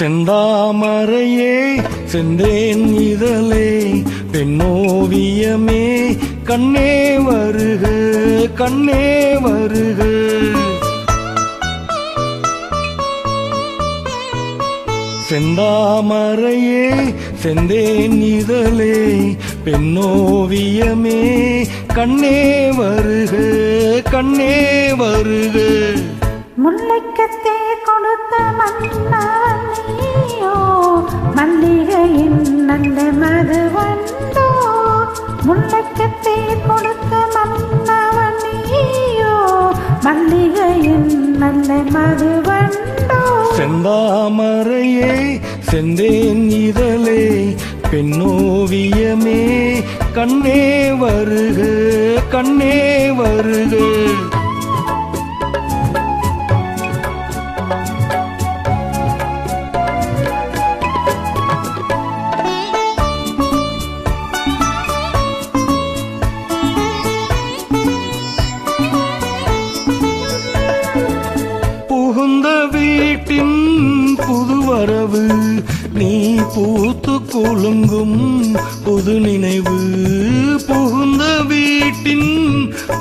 செந்தாமரையே செந்தேன் இதழே பெண்ணோவியமே கண்ணே வருக கண்ணே வருக. செந்தாமரையே செந்தேன் இதழே பெண்ணோவியமே கண்ணே வருக கண்ணே வருக. முல்லைக்கத்தே கொடுத்த மன்னவனியோ மல்லிகையின் நல்ல மதுவண்டோ. முல்லைக்கத்தே கொடுத்த மன்னவனியோ மல்லிகையின் நல்ல மதுவண்டோ. செந்தாமரையே செந்தேன் இதழே பெண்ணோவியமே கண்ணே வருக கண்ணே வருக. புகுந்த வீட்டின் புதுவரவு நீ பூத்து குலுங்கும் புது நினைவு. புகுந்த வீட்டின்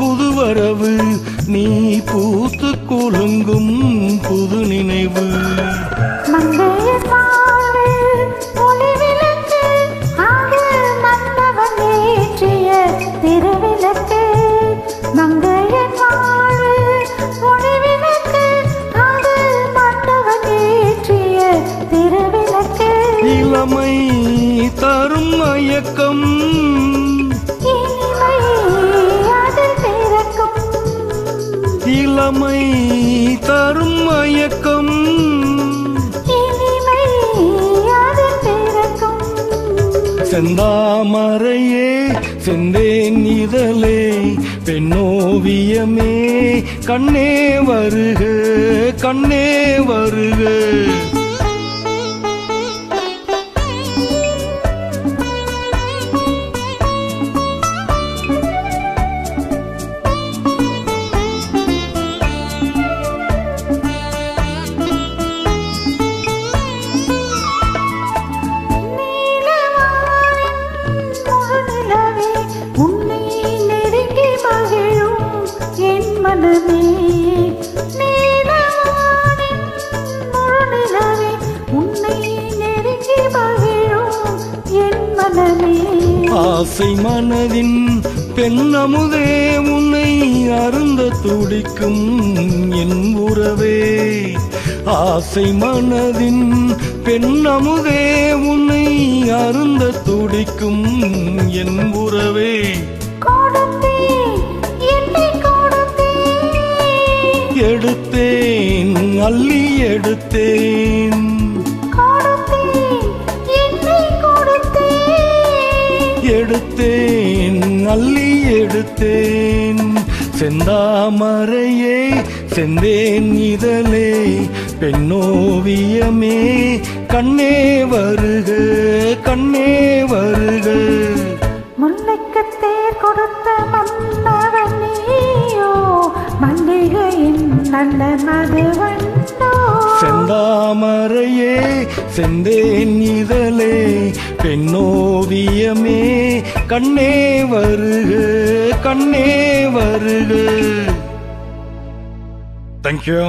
புதுவரவு நீ பூத்து குலுங்கும் புது நினைவு. இளமை தரும் மயக்கம் இளமை தரும் மயக்கம் செந்தாமரையே செந்தேன் இதழே பெண்ணோவியமே கண்ணே வருக கண்ணே வருக. ஆசை மனதின் பெண்ணமுதே உன்னை அருந்த துடிக்கும் என் உறவே. ஆசை மனதின் பெண்ணமுதே உன்னை அருந்த துடிக்கும் என் உறவே. எடுத்தேன் அள்ளி எடுத்தேன் எடுத்தேன் அள்ளி எடுத்தேன். செந்தாமரையே செந்தேன் இதழே பெண்ணோவியமே கண்ணே வருக கண்ணே வருக. முல்லைக்கத்தே கொடுத்த மன்னவனியோ மல்லிகையின் நல்ல மதுவண்டோ. செந்தாமரையே செந்தேன் இதழே பெண்ணோவியமே கண்ணே வருக கண்ணே வருக. Thank you.